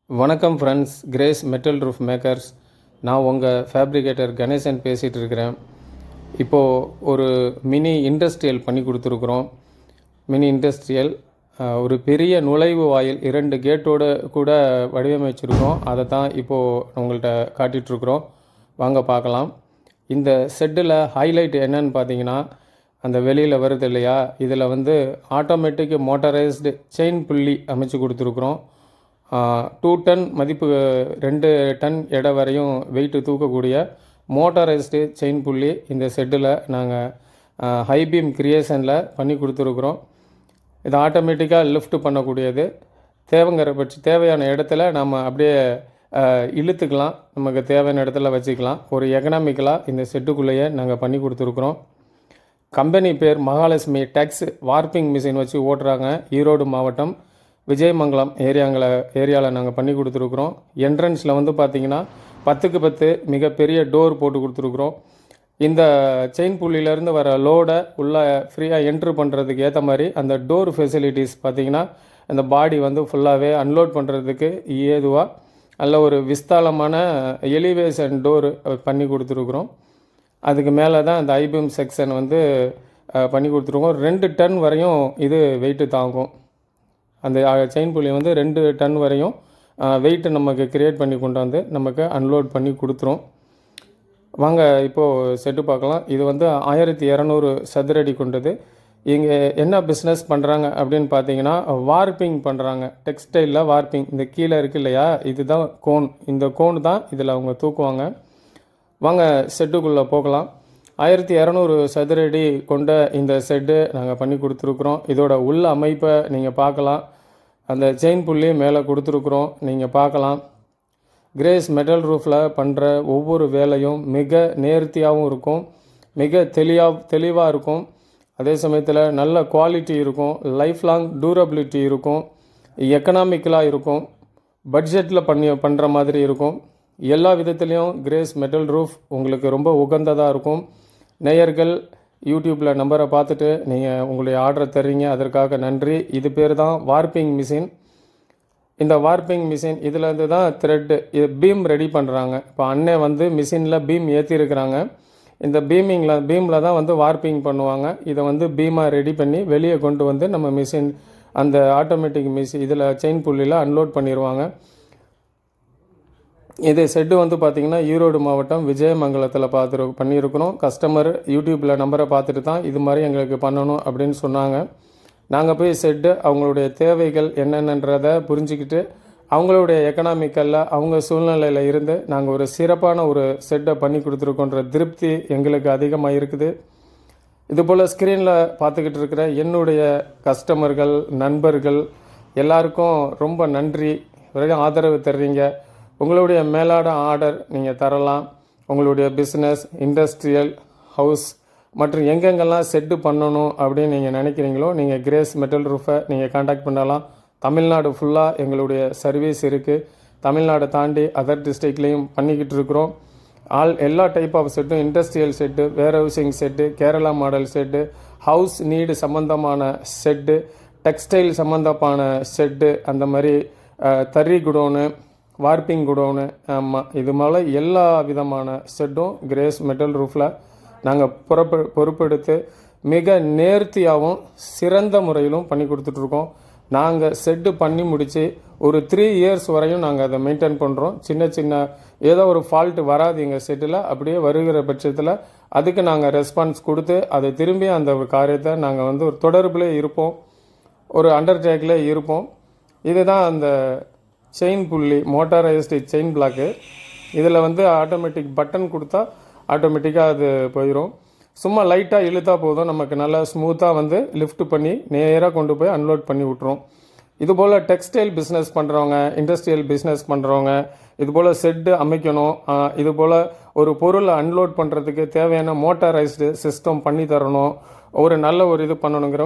வணக்கம் friends, grace metal roof makers. நான் உங்கள் ஃபேப்ரிகேட்டர் கணேசன் பேசிகிட்டு இருக்கிறேன். இப்போது ஒரு மினி இண்டஸ்ட்ரியல் பண்ணி கொடுத்துருக்குறோம். மினி இண்டஸ்ட்ரியல் ஒரு பெரிய நுழைவு வாயில் 2 கேட்டோடு கூட வடிவமைச்சிருக்கோம். அதை தான் இப்போது உங்கள்கிட்ட காட்டிகிட்ருக்குறோம். வாங்க பார்க்கலாம். இந்த செட்டில் ஹைலைட் என்னன்னு பார்த்தீங்கன்னா, அந்த வெளியில் வருது இல்லையா, இதில் ஆட்டோமேட்டிக் மோட்டரைஸ்டு செயின் புள்ளி அமைச்சு கொடுத்துருக்குறோம். 2 டன் மதிப்பு 2 டன் எடை வரையும் வெயிட்டு தூக்கக்கூடிய மோட்டரைஸ்டு செயின் புள்ளி இந்த செட்டில் நாங்கள் ஹைபீம் கிரியேஷனில் பண்ணி கொடுத்துருக்குறோம். இது ஆட்டோமேட்டிக்காக லிஃப்ட் பண்ணக்கூடியது. தேவையான இடத்துல நம்ம அப்படியே இழுத்துக்கலாம், நமக்கு தேவையான இடத்துல வச்சுக்கலாம். ஒரு எக்கனாமிக்கலாக இந்த செட்டுக்குள்ளேயே நாங்கள் பண்ணி கொடுத்துருக்குறோம். கம்பெனி பேர் மகாலட்சுமி டெக்ஸ் வார்ப்பிங் மிஷின் வச்சு ஓட்டுறாங்க. ஈரோடு மாவட்டம் விஜயமங்கலம் ஏரியாவில் நாங்கள் பண்ணி கொடுத்துருக்குறோம். என்ட்ரன்ஸில் பார்த்திங்கன்னா 10க்கு 10 மிகப்பெரிய டோர் போட்டு கொடுத்துருக்குறோம். இந்த செயின் புள்ளியிலேருந்து வர லோடை உள்ளே ஃப்ரீயாக என்ட்ரு பண்ணுறதுக்கு ஏற்ற மாதிரி அந்த டோர் ஃபெசிலிட்டிஸ் பார்த்திங்கன்னா, அந்த பாடி ஃபுல்லாகவே அன்லோட் பண்ணுறதுக்கு ஏதுவாக நல்ல ஒரு விஸ்தாலமான எலிவேஷன் டோர் பண்ணி கொடுத்துருக்குறோம். அதுக்கு மேலே தான் அந்த ஐபீம் செக்ஷன் பண்ணி கொடுத்துருக்கோம். 2 டன் வரையும் இது வெயிட்டு தாங்கும். அந்த செயின் புள்ளி 2 டன் வரையும் வெயிட்டு நமக்கு க்ரியேட் பண்ணி கொண்டு நமக்கு அன்லோட் பண்ணி கொடுத்துரும். வாங்க இப்போது செட்டு பார்க்கலாம். இது 1200 சதுரடி கொண்டது. இங்கே என்ன பிஸ்னஸ் பண்ணுறாங்க அப்படின்னு பார்த்தீங்கன்னா, வார்ப்பிங் பண்ணுறாங்க. டெக்ஸ்டைலில் வார்ப்பிங். இந்த கீழே இருக்குது இல்லையா, இதுதான் கோன். இந்த கோன் தான் இதில் அவங்க தூக்குவாங்க. வாங்க செட்டுக்குள்ளே போகலாம். 1200 சதுரடி கொண்ட இந்த செட்டு நாங்கள் பண்ணி கொடுத்துருக்குறோம். இதோட உள்ள அமைப்பை நீங்கள் பார்க்கலாம். அந்த செயின் புள்ளி மேலே கொடுத்துருக்குறோம், நீங்கள் பார்க்கலாம். கிரேஸ் மெட்டல் ரூஃபில் பண்ணுற ஒவ்வொரு வேலையும் மிக நேர்த்தியாகவும் இருக்கும், மிக தெளிவாக இருக்கும். அதே சமயத்தில் நல்ல குவாலிட்டி இருக்கும், லைஃப் லாங் டூரபிலிட்டி இருக்கும், எக்கனாமிக்கலாக இருக்கும், பட்ஜெட்டில் பண்ணுற மாதிரி இருக்கும். எல்லா விதத்துலேயும் கிரேஸ் மெட்டல் ரூஃப் உங்களுக்கு ரொம்ப உகந்ததாக இருக்கும். நேயர்கள் யூடியூப்பில் நம்பரை பார்த்துட்டு நீங்கள் உங்களுடைய ஆர்டரை தர்றீங்க, அதற்காக நன்றி. இது பேர் தான் வார்ப்பிங் மிஷின். இந்த வார்ப்பிங் மிஷின் இதிலேருந்து தான் த்ரெட்டு இது பீம் ரெடி பண்ணுறாங்க. இப்போ அண்ணன் மிஷினில் பீம் ஏற்றிருக்கிறாங்க. இந்த பீமில் தான் வார்ப்பிங் பண்ணுவாங்க. இதை பீமாக ரெடி பண்ணி வெளியே கொண்டு நம்ம மிஷின் அந்த ஆட்டோமேட்டிக் மிஷின் இதில் செயின் புள்ளியில் அன்லோட் பண்ணிடுவாங்க. இது செட்டு பார்த்திங்கன்னா ஈரோடு மாவட்டம் விஜயமங்கலத்தில் பண்ணியிருக்கிறோம். கஸ்டமர் யூடியூப்பில் நம்பரை பார்த்துட்டு தான் இது மாதிரி எங்களுக்கு பண்ணணும் அப்படின்னு சொன்னாங்க. நாங்கள் போய் செட்டு அவங்களுடைய தேவைகள் என்னென்னன்றதை புரிஞ்சுக்கிட்டு அவங்களுடைய எக்கனாமிக்கலில் அவங்க சூழ்நிலையில் இருந்து நாங்கள் ஒரு சிறப்பான ஒரு செட்டை பண்ணி கொடுத்துருக்கோன்ற திருப்தி எங்களுக்கு அதிகமாக இருக்குது. இதுபோல் ஸ்க்ரீனில் பார்த்துக்கிட்டு இருக்கிற என்னுடைய கஸ்டமர்கள், நண்பர்கள் எல்லாருக்கும் ரொம்ப நன்றி. வரைக்கும் ஆதரவு தர்றீங்க. உங்களுடைய மேலாட ஆர்டர் நீங்கள் தரலாம். உங்களுடைய பிஸ்னஸ், இண்டஸ்ட்ரியல், ஹவுஸ் மற்றும் எங்கெங்கெல்லாம் செட்டு பண்ணணும் அப்படின்னு நீங்கள் நினைக்கிறீங்களோ, நீங்கள் கிரேஸ் மெட்டல் ரூஃபை நீங்கள் காண்டாக்ட் பண்ணலாம். தமிழ்நாடு ஃபுல்லாக எங்களுடைய சர்வீஸ் இருக்குது. தமிழ்நாடு தாண்டி அதர் டிஸ்ட்ரிக்ட்லேயும் பண்ணிக்கிட்டு இருக்கிறோம். எல்லா டைப் ஆஃப் செட்டும், industrial set, warehousing set, Kerala model set, house need சம்மந்தமான செட்டு, டெக்ஸ்டைல் சம்மந்தமான செட்டு, அந்த மாதிரி தறி குடோனு, வார்ப்பிங் குடோனு, ஆமாம், இது மேலே எல்லா விதமான செட்டும் கிரேஸ் மெட்டல் ரூஃபில் நாங்கள் பொறுப்பெடுத்து மிக நேர்த்தியாகவும் சிறந்த முறையிலும் பண்ணி கொடுத்துட்ருக்கோம். நாங்கள் செட்டு பண்ணி முடித்து ஒரு 3 இயர்ஸ் வரையும் நாங்கள் அதை மெயின்டைன் பண்ணுறோம். சின்ன ஏதோ ஒரு ஃபால்ட் வராது எங்கள் செட்டில். அப்படியே வருகிற பட்சத்தில் அதுக்கு நாங்கள் ரெஸ்பான்ஸ் கொடுத்து அதை திரும்பி அந்த ஒரு காரியத்தை நாங்கள் ஒரு தொடர்பில் இருப்போம், ஒரு அண்டர்டேக்கில் இருப்போம். இதுதான் அந்த செயின் புள்ளி, மோட்டாரைஸ்டு செயின் பிளாக்கு. இதில் ஆட்டோமேட்டிக் பட்டன் கொடுத்தா ஆட்டோமேட்டிக்காக அது போயிடும். சும்மா லைட்டாக இழுத்தா போதும், நமக்கு நல்லா ஸ்மூத்தாக லிஃப்ட் பண்ணி நேராக கொண்டு போய் அன்லோட் பண்ணி விட்ருவோம். இதுபோல் டெக்ஸ்டைல் பிஸ்னஸ் பண்ணுறவங்க, இண்டஸ்ட்ரியல் பிஸ்னஸ் பண்ணுறவங்க, இதுபோல் செட்டு அமைக்கணும், இதுபோல் ஒரு பொருளை அன்லோட் பண்ணுறதுக்கு தேவையான மோட்டாரைஸ்டு சிஸ்டம் பண்ணி தரணும், ஒரு நல்ல ஒரு இது பண்ணணுங்கிறவங்க